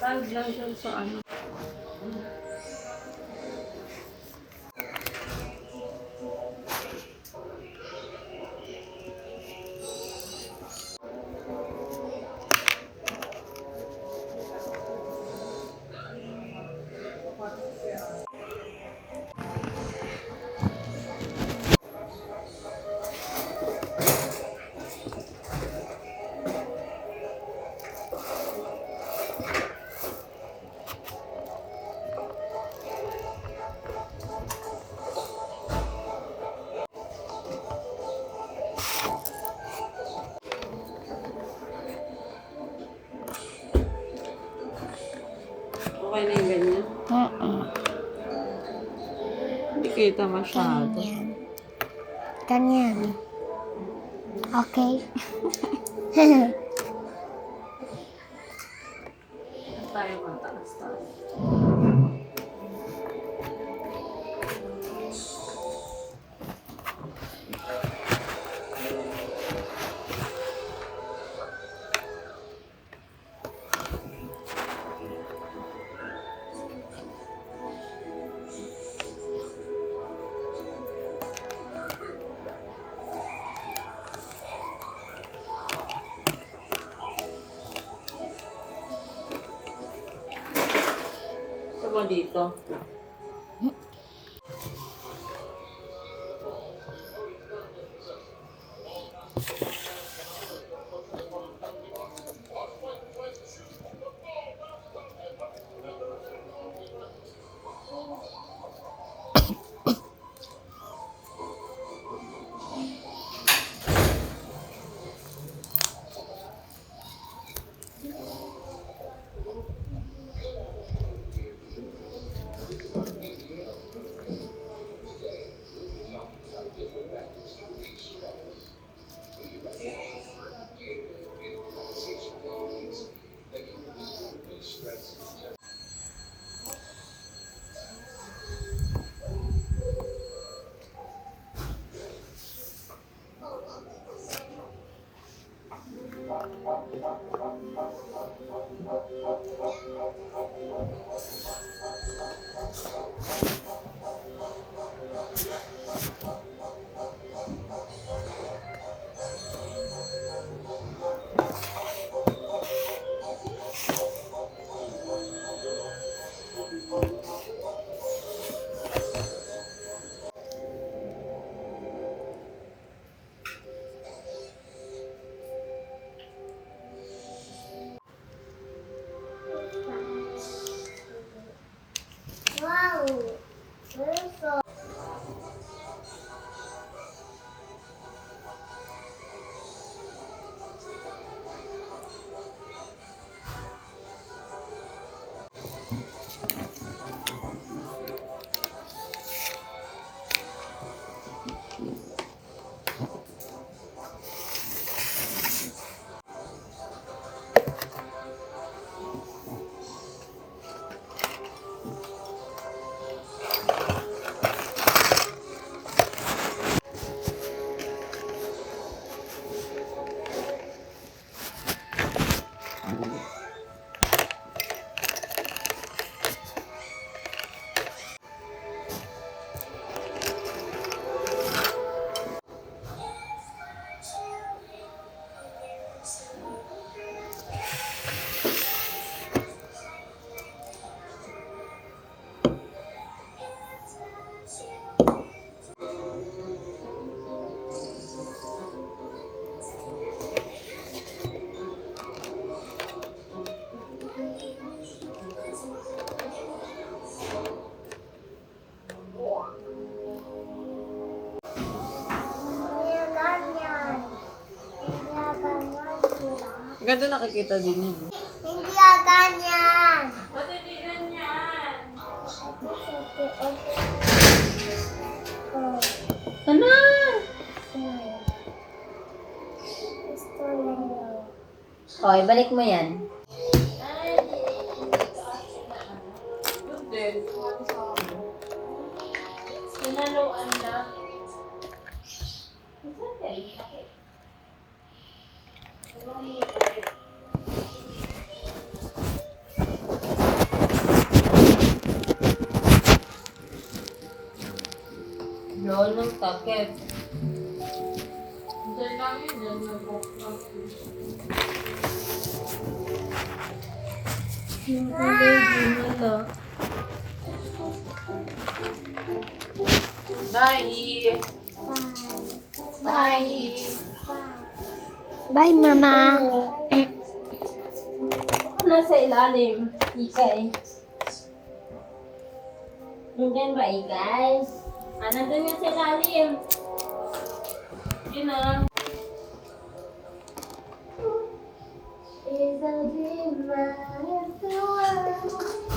Tag lang siya sa ano. Okay na yung ganyan? Oo. Hindi kita masyado. Ganyan. Ganyan. Okay? Tayo mataas-taas. Ito mo dito. Wow! Beautiful. Ganda nakikita din yun. Hindi ganyan. Ba't hindi ganyan? Ano? O, ibalik mo yan. Good din. Sinaluan na. Lolo, takip. Diyan lang yun, diyan nag-walk. Yung allergy nila. Bye! Bye! Bye, Mama. Nasa ilalim. Ikay. Nandyan ba, Ikay? Nandun nga sa ilalim. Yun na.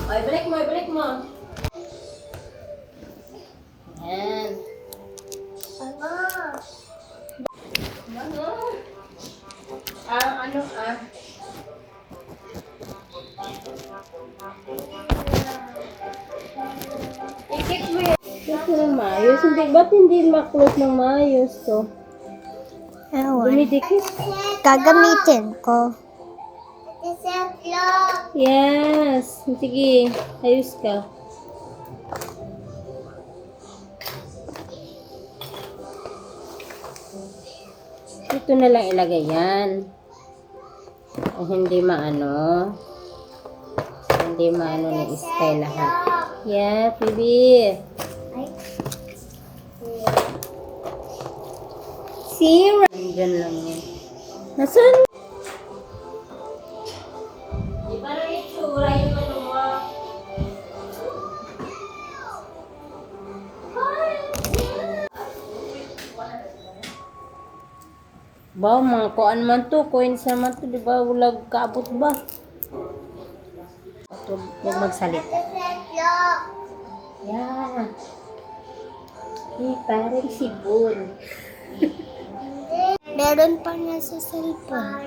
Ay, balik mo, balik mo. Yan. Mama. Ano? Ano? Ikik mo yan. Ito na maayos. Hindi, ba't hindi maklot ng maayos to? Ewan. Dumidikit. Gagamitin ko. Yes. Sige, ayos ka. Ito na lang ilagay yan. Hindi maano. Hindi maano ni Sky lahat. Yeah, baby. Sira. Andyan lang yan. Nasaan? Di ba rin itsura yung ano mo? Ba, mga kuan man to, coins naman to, di ba? Walang kaabot ba? Ito, huwag magsalita. Yan. Parang sibol. Meron pa nga sa cellphone.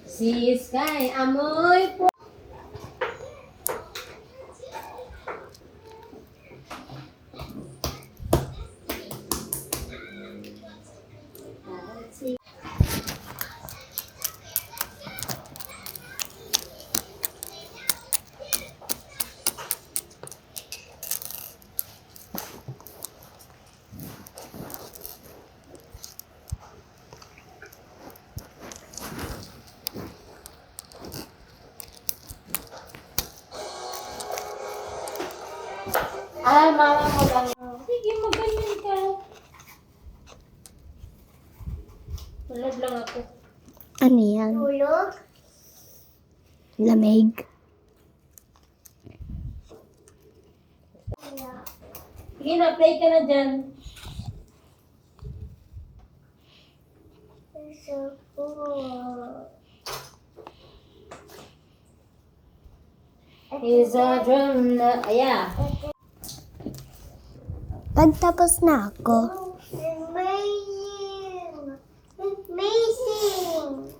Si Sky, amoy po. Ay, mama mo lang. Sige, magaling ka. Tulad lang ako. Ano yan? Tulog? Lamig. Sige na, play ka na dyan. So cool. Here's a drum na, aya. Pagtapos na ako, Amazing! Amazing!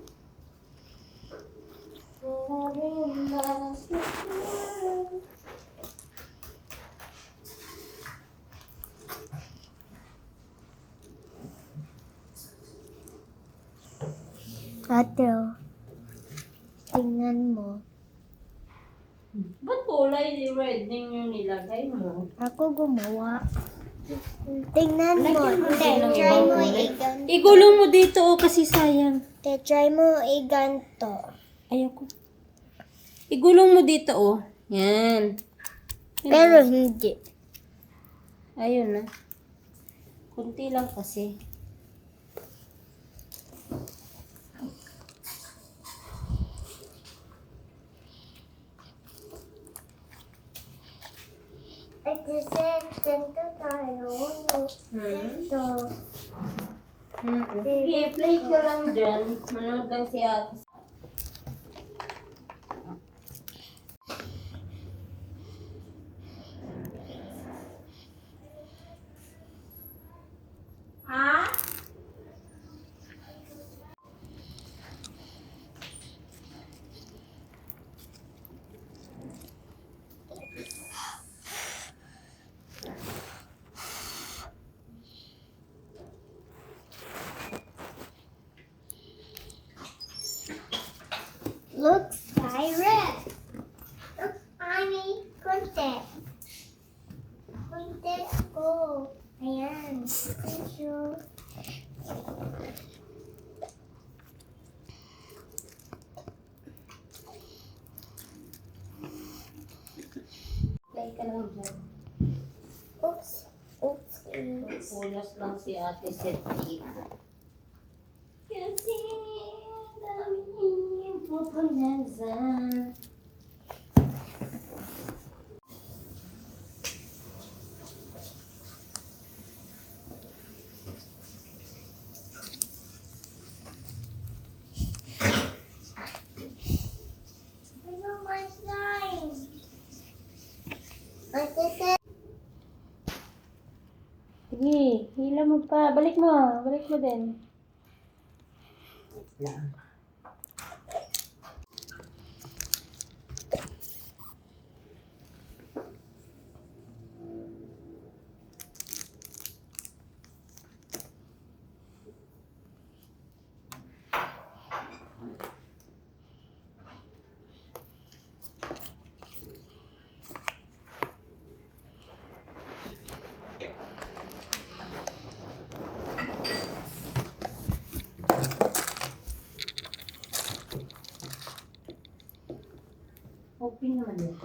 ate, oh, tingnan mo. Ba't kulay red din yung nilagay mo? Ako gumawa. Tingnan mo. Lagyan mo Te, din ng try ibang mo kulay. iganto. Igulong mo dito, oh, kasi sayang. Te, try mo iganto. Ayoko. Igulong mo dito, oh. Yan. Pero hindi. Ayun na. Kunti lang kasi. At kasi, ganito tayo. Ito. Sige, play ko lang dyan. Manood lang si ate. Ha? looks like red. Look, Annie, kunti. Kunti ako. Ayan. Tissue. Play ka lang dyan. Oops. Oops. Punas lang si Ate Seti. Kasi dami pupunasan. Ano my slime? What is it? Sige, hila mo pa. Balik mo. Balik mo din. Lang. Open naman ito.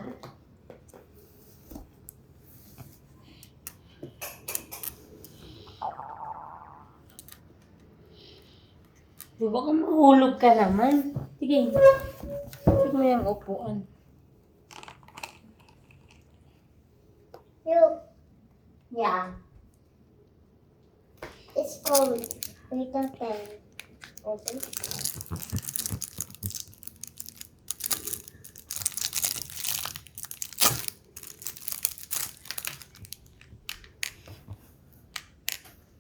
Baka mahulog ka naman. Sige. Sige mo yung upuan. Look, Yeah. it's cold. Wait a pen. Open.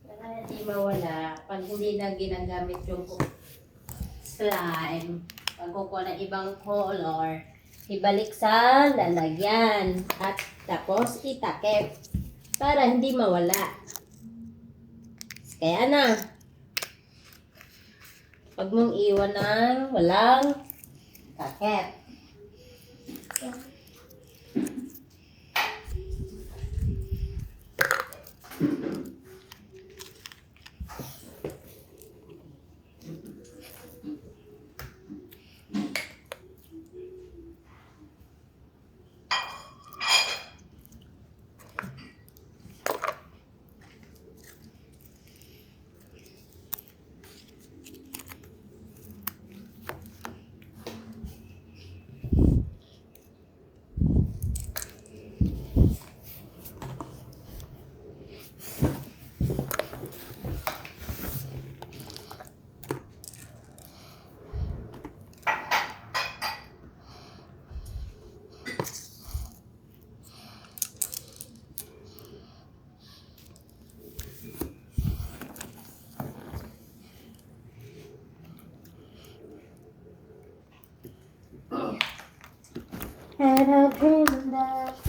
Para hindi mawala, pag hindi na ginagamit yung slime, pag kukuha ng ibang color, ibalik sa lalagyan at tapos itakip para hindi mawala. Kaya na, pag mong iwan ng walang takip. And a dream that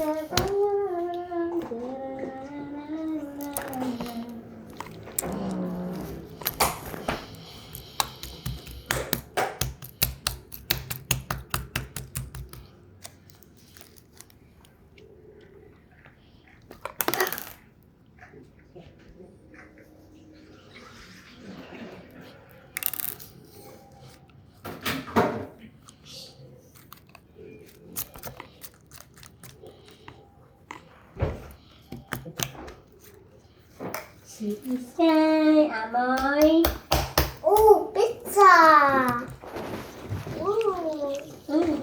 City sky, amoy. Oh, pizza! Ooh.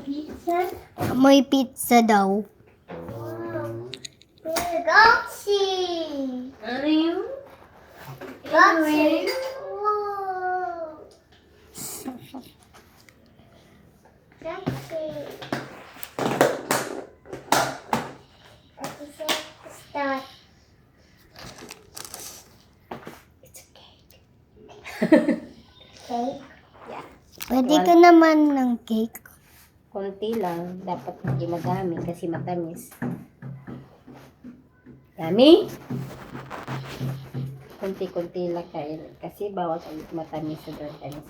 Pizza. Amoy pizza daw. Galaxy! Ano yun? Galaxy! Wow! Galaxy! Start. It's a cake. Cake? Yeah. Pwede ka naman ng cake. Konti lang. Dapat hindi madami kasi matamis. Dami? Konti-konti lang kain. Kasi bawat matamis sa tamis.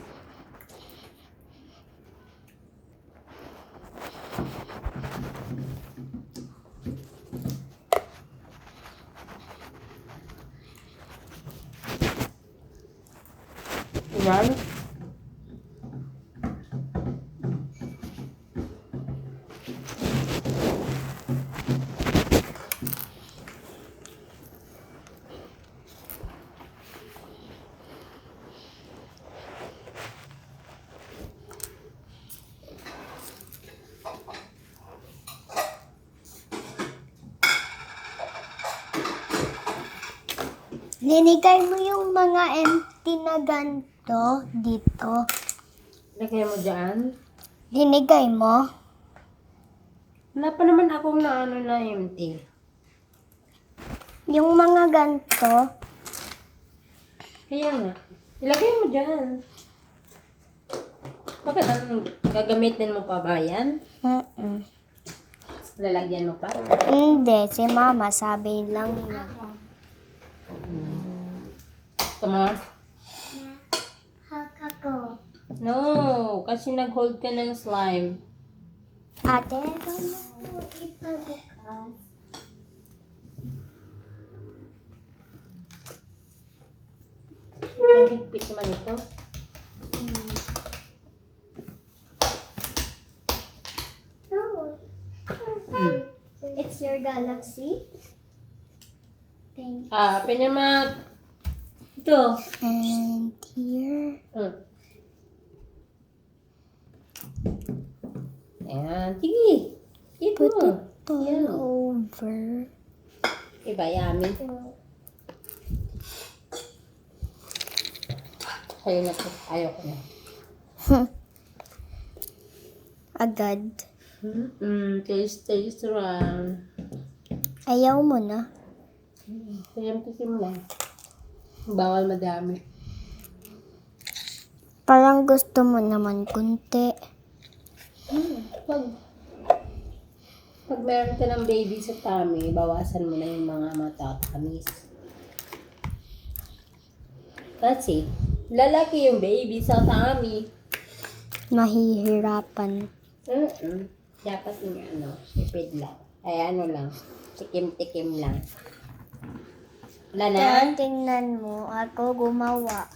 Yan. Linigay mo yung mga empty na ganito dito. Lagay mo dyan. Linigay mo. Wala pa naman akong naano na empty. Yung mga ganito. Kaya nga. Ilagay mo dyan. Bakit anong gagamitin mo pa ba yan? Lalagyan mo pa? Hindi, si mama sabi lang niya. Come on. Haka ko. No, kasi nag-hold ka ng slime. Ate, ano mo ipabukas? Ang higpit naman ito. It's your galaxy. Thank Pinamat. Ito. And here. Ayan. Sige. Ito. Put it all Yan. over. Diba, yummy? Ayaw na po. Ayaw ko na. Agad. Taste lang. Ayaw mo na. Tikim lang. Bawal madami. Parang gusto mo naman kunti. Pag meron ka ng baby sa tummy, bawasan mo na yung mga matatamis. Kasi, lalaki yung baby sa tummy. Mahihirapan. Dapat yung ipid lang. Ay lang, tikim-tikim lang. Wala na? Kaya tingnan mo, ako gumawa.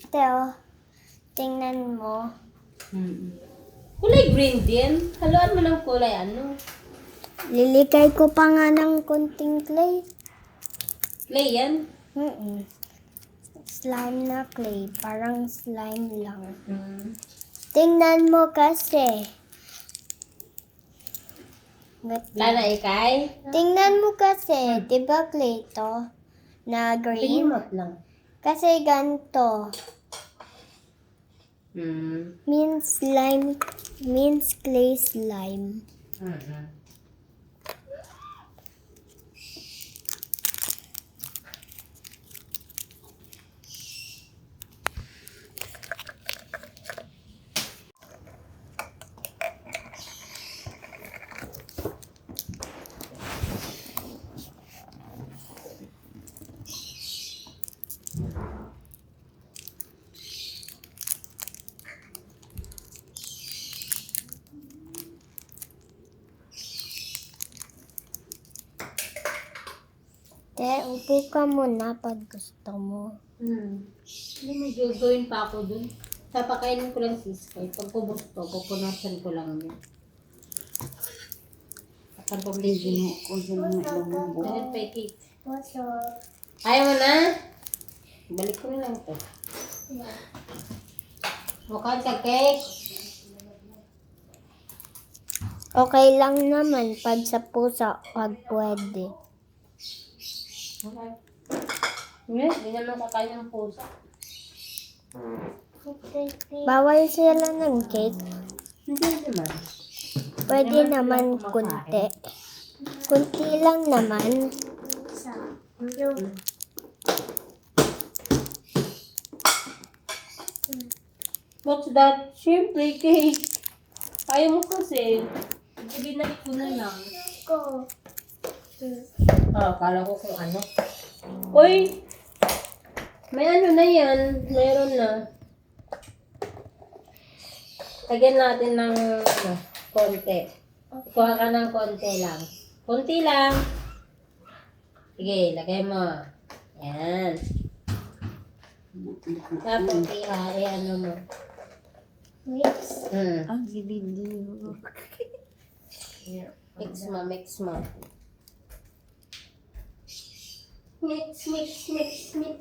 Teo, tingnan mo. Kulay green din. Haluan mo ng kulay Lilikay ko pa nga ng konting clay. Clay yan? Slime na clay. Parang slime lang. Tingnan mo kasi. Lana ikay? Tingnan mo kasi. Diba clay to? Na green? Pinimot lang. Kasi ganito. Means clay slime. Te, upo ka muna pag gusto mo. Hindi may gagawin pa ako dun. Papakainin ko lang si Sky. Pag kubusto, pupunasan ko lang yun. Akan pag lady mo, kung sino mo ilang mo. Dahil pa cake. Ayaw mo na? Balik ko na lang ito. Mukhang ka cake. Okay lang naman pag sa pusa, pag pwede. Okay. Hindi naman kakain ng pusa. Bawal sila ng cake. Hindi naman. Pwede naman kunti. Kunti lang naman. What's that? Siyempre, cake. Ayaw mo kasi. Ibinalik ko na lang. Akala ko kung ano. Uy! May ano na yan. Meron na. Lagyan natin ng konti. Kuha ka ng konti lang. Konti lang. Sige, lagay mo. Yan. Tapos ano mo. Mix. Ang gilid-liw. Mix mo, mix mo. Mix, mix, mix, mix.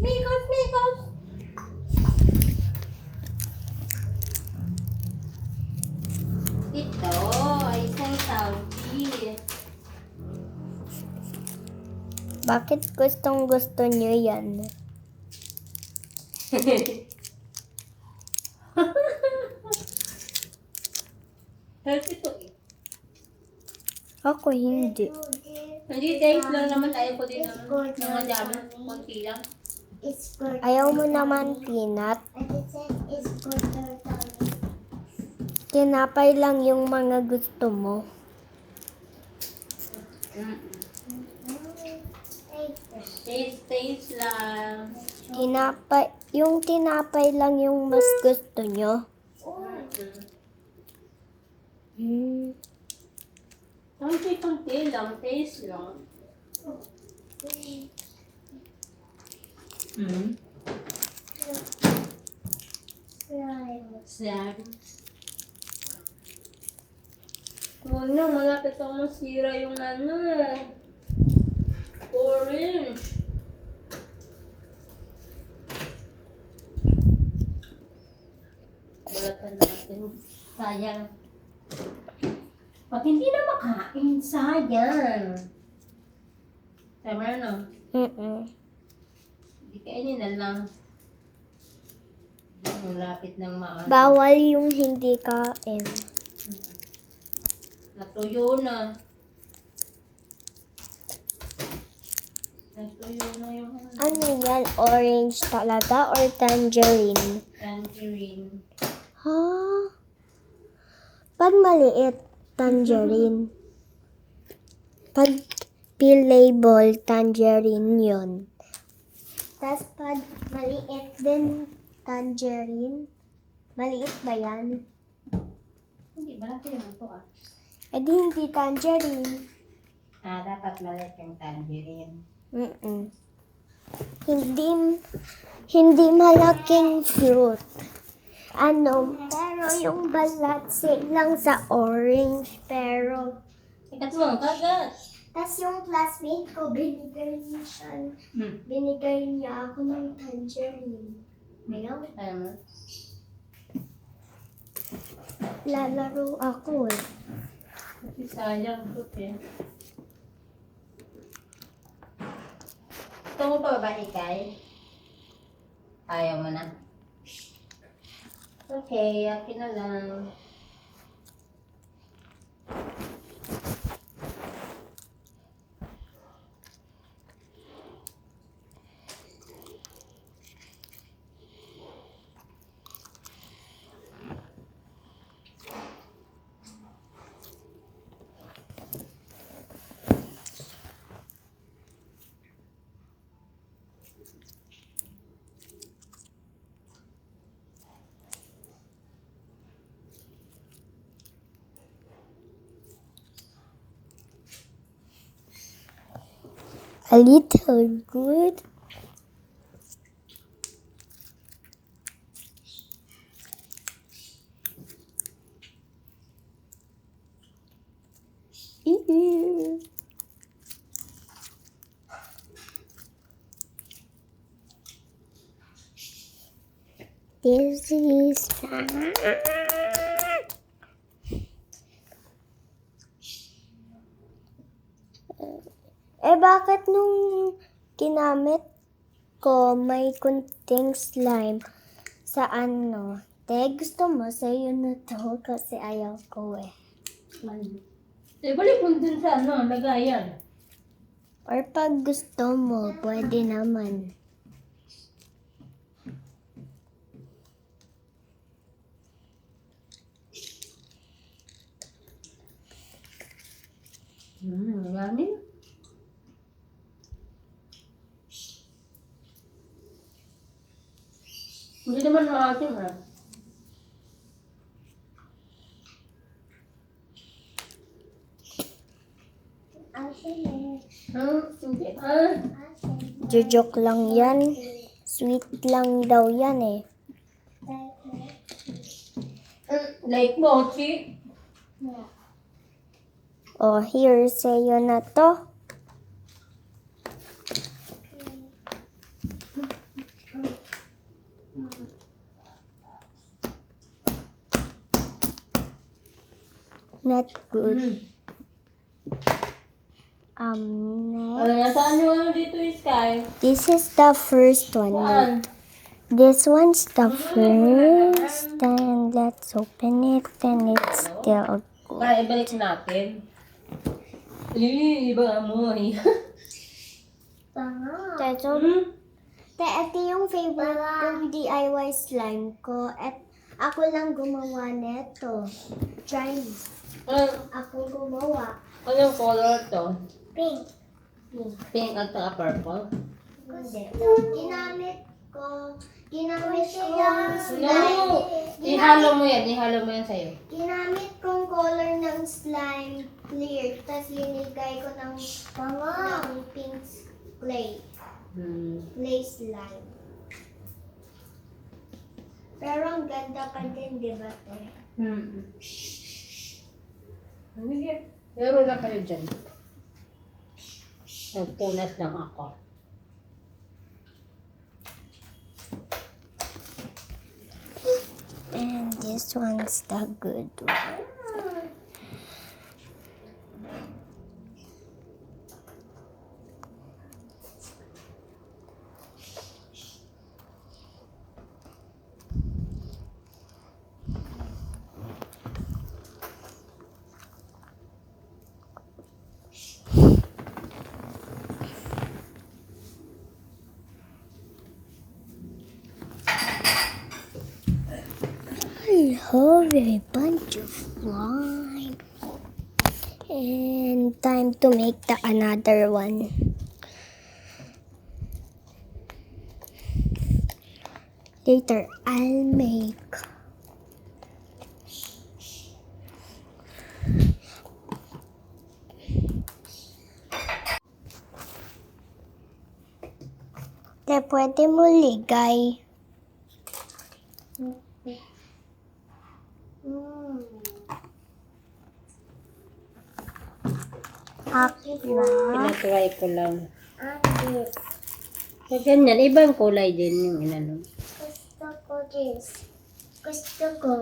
Mikos, mikos. Ito ay isang Saudi. Bakit gustong gusto niyo yan? Healthy to eh. Ako hindi. Hindi, thanks lang naman. Ayaw ko din naman. Mga dami, konti lang. It's good. Ayaw mo naman peanut. And it says it's good for tummy. Tinapay lang yung mga gusto mo. Taste lang. Yung tinapay lang yung mas gusto nyo. Konti-konti lang. Taste lang. Slime. Huwag na, malapit ako masira yung orange. Balatan natin. Sayang. Pag hindi na makain, sayang. Tama na. Hindi kainin na lang. Malapit ng maano. Bawal yung hindi kain. Natuyo na. Natuyo na yung Ano yan? Orange talaga or tangerine? tangerine. Ha? Pag maliit, tangerine. Pag label, tangerine yun. Tapos pag maliit din, tangerine. Maliit ba yan? Hindi, malaki naman to ah. Eh di hindi tangerine. Dapat maliit yung tangerine. Hindi malaking fruit. Pero yung balat lang sa orange, pero Ikat mo, kagat. tas yung classmate ko, binigay niya ako ng tangerine. Ngayon, Ano? lalaro ako eh. Kasi sayang to eh. Gusto mo pa ba ikay? Ayaw mo na. Okay, akin na lang. A little good. Ew. This is bakit nung ginamit ko may kunting slime sa ano? Gusto mo sa'yo na to kasi ayaw ko eh. Balik mo dun sa lagayan. Or pag gusto mo, pwede naman. Yummy. Hindi naman maasim ha. takip. Ah, Joke lang yan. Sweet lang daw yan eh. like mochi. Oh, here, sa'yo na to. Not good. Ano Next. nga, saan yung ano dito, Sky? This is the first one. Saan? This one's the first. And let's open it. And it's still good. Para ibalik natin. Iba amoy. Teto, ito yung favorite kong DIY slime ko. At ako lang gumawa nito. Try me. Ako gumawa. Anong color to? Pink. Pink at saka purple? Hindi. Ginamit ko yung slime. No! Ihalo mo yan sa'yo. Ginamit kong color ng slime clear. Tapos linigay ko ng pink clay. Clay slime. Pero ang ganda pa din, di ba, te? Meron na kayo dyan. Nagpunas lang ako. And this one's the good one. I have a bunch of slime. And time to make the another one. Later, I'll make. Te, pwede mo ligay. Pinatry ko lang. So, ganyan. Ibang kulay din yung inano. Gusto ko this. Gusto ko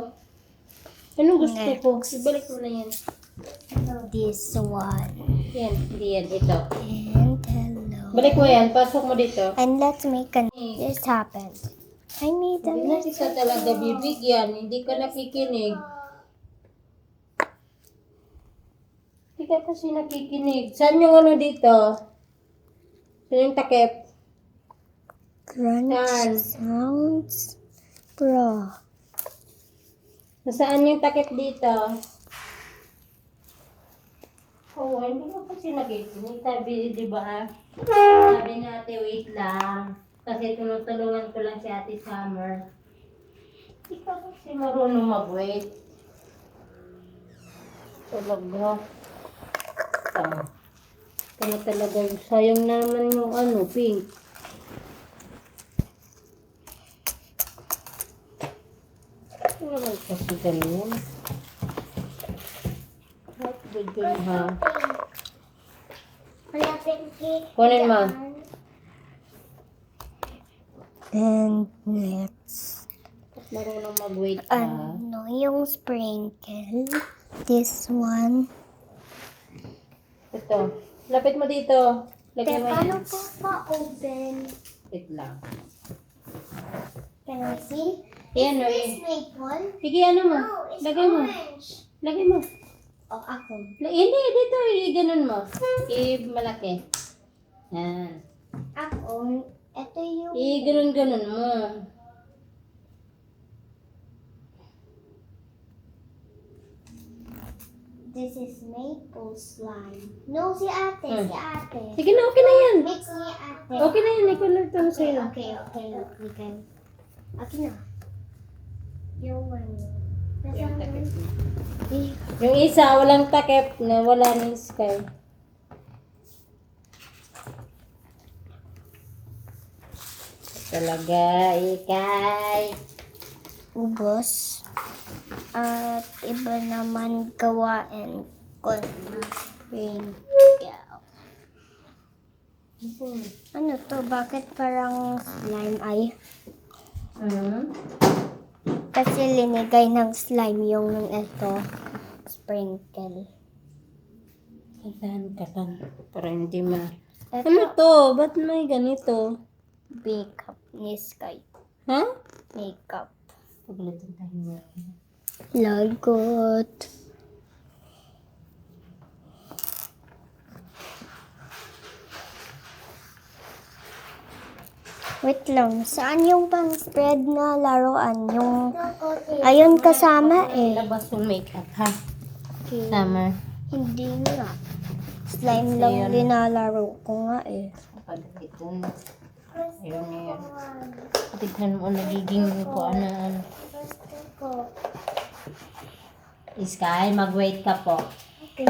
Anong gusto ko? Ibalik mo na yan. this one. Yan, hindi yan. Ito. And hello. Balik mo yan. Pasok mo dito. And let's make this happen. I need Hindi na kita talaga bibigyan. Hindi ka nakikinig. Hindi ka kasi nakikinig. Saan yung ano dito? Saan yung takip? crunch Saan? sounds pro. Nasaan yung takip dito? Oo, hindi ko kasi nakikinig. Sabi, di ba? Sabi natin, wait lang. Kasi tinutulungan ko lang si Ate Summer. Hindi ka kasi marunong mag-wait. Talaga. Kaya talaga, sayang naman yung ano, pink. Ano naman kasi ganyan? What did you have? Wala pinky. Kunin mo. And next. Marunong mag-wait ka. Ano yung sprinkle? This one. Ito. Lapit mo dito. Lagay mo Paano yan. po pa-open? Wait lang. Can I see? Ayan o. This maple? Sige, ano mo? No, it's Lagay mo. orange. Lagay mo. O, ako. Hindi, dito. I-ganon mo. I-malaki. Yan. Ako. Ito yung... I-ganon-ganon mo. This is maple slime. No, si ate. Si ate. Sige na, okay na yan. Mix ni ate. Okay na yan. Ikaw na ito Okay, sa'yo. okay. Okay. Okay na. Yung one. Yung takip Nasaan? mo. Yung isa, walang takip na wala ng sky. Talaga, ikay. Ubos. At iba naman gawain ko na rin. Ano to? Bakit parang slime ay? Kasi linigay ng slime yung ito. Sprinkle. Tandaan ka lang. Para hindi ma... Ito, Ano to? Ba't may ganito? makeup ni Sky. Ha? Makeup. Pagalitan tayo mo. Lagot. Wait lang. Saan yung pang spread na laruan? Yung ayun kasama eh. Labas yung makeup, ha? Okay. Summer. Hindi nga. Slime lang linalaro ko nga eh. Pagalitan. Ayun na yan. Tignan mo, nagiging ko ano. Gusto ko. Sky, mag-wait ka po. Okay.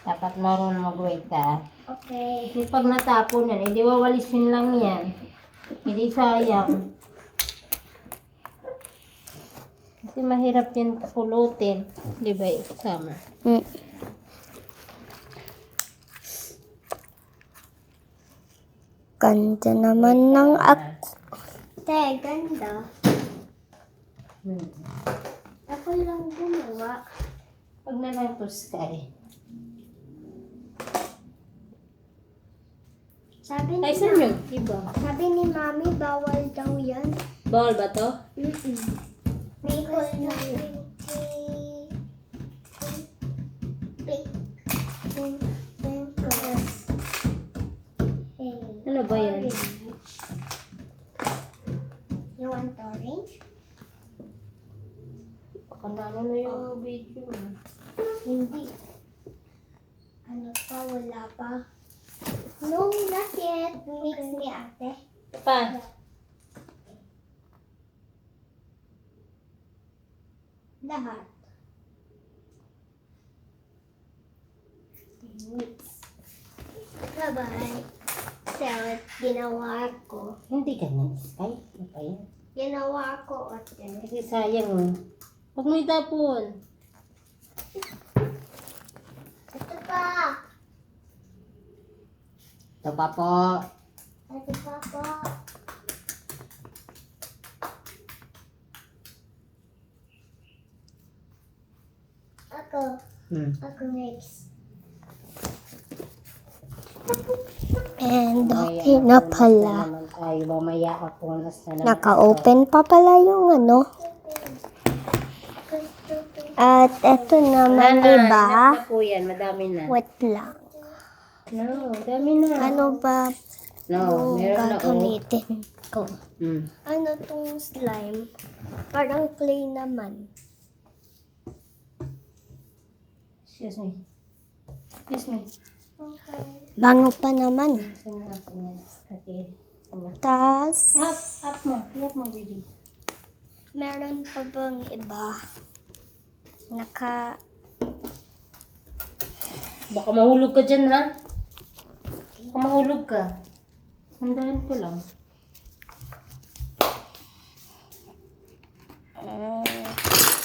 Dapat marunong mag-wait ka. Okay. Kasi pag natapon yan, hindi wawalisin lang yan. Hindi sayang. Kasi mahirap yan pulutin. Di ba, Summer? Mm. Ganda naman ng ako. Te, ganda. Ako lang gumawa. Pag na lang to, Sky. Sabi ni, Ay, saan yun? Iba. sabi ni Mami, bawal daw yan. Bawal ba to? May Gusto Ano ba yan? You want orange? Pakandano na yung video. Hindi. Ano pa? Wala pa. No, not yet. Mix ni ate. Pa? Lahat. Mix. Bye-bye. So, ginawa ko. Hindi ganyan, Sky. Ano pa yan? Ginawa ko, ate. Kasi sayang, oh. Huwag mo itapon. Ito pa. Ito pa po. Ito pa po. Ako. Ako next. And okay na pala. Naman tayo, mamaya ako na naman. Naka-open pa pala yung ano. At eto naman, diba? Enough na po yan, madami na. Wait lang. No, dami na. Ano ba No, yung meron na. Oh. gagamitin ko? Mm. Ano tong slime? Parang clay naman. Excuse me. Excuse me. Bango pa naman. Okay. Tas, Up mo. Up mo, baby. meron pa bang iba? Baka mahulog ka dyan, ha? Baka mahulog ka. Sandahan ko lang.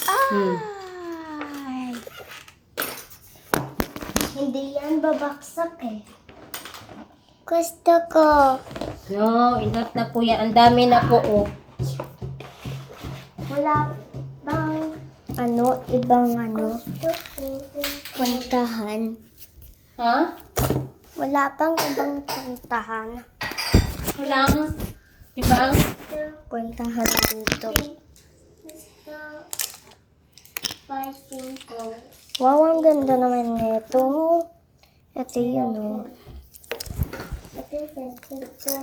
Ay! Hindi yan babaksak eh. Gusto ko. No, enough na po yan. Ang dami na po, oh. Wala bang ibang puntahan? Ha? Wala bang ibang puntahan? Walang. Ibang? Puntahan dito. Gusto. Fighting ko. Wow, ang ganda naman nito. Ito yun, oh.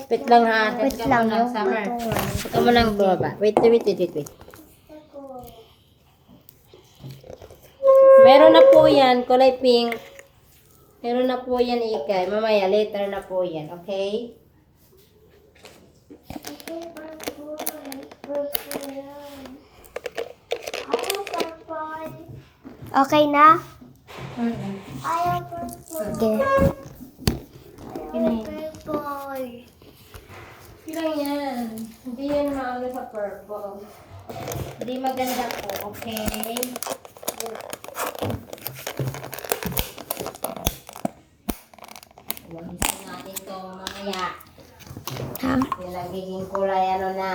Wait lang, ha? Wait lang, yung Summer. patungan. Ito mo lang baba. Wait. Meron na po yan, kulay pink. Meron na po yan, Ikay. Mamaya, later na po yan, okay? Okay na? Ayaw purple. Sige. Yun na yun. Purple. Lang yan. Hindi yan maano sa purple. Hindi maganda po, okay? Wagisin natin ito mamaya. Ha? Yung nagiging kulay ano na.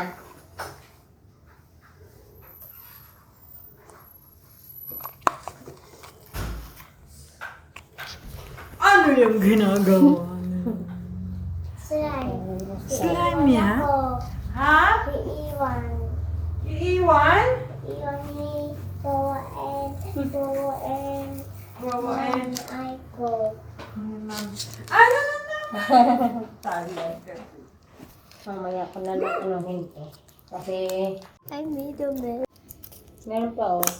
Ano yung ginagawa? Slime. Slime yan? Ako. Ha? Iiwan. Iiwan? Iiwan ni Boa and I go. Ano na naman? Mamaya ko na lang anuhin to. Kasi I made a mess. meron pa oh.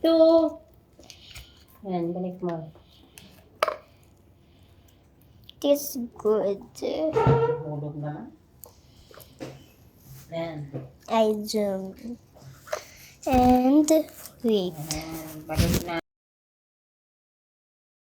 Two. Yan, balik mo. It's good. Hulog naman. Yan. I jump. And wait. Yan, balik na.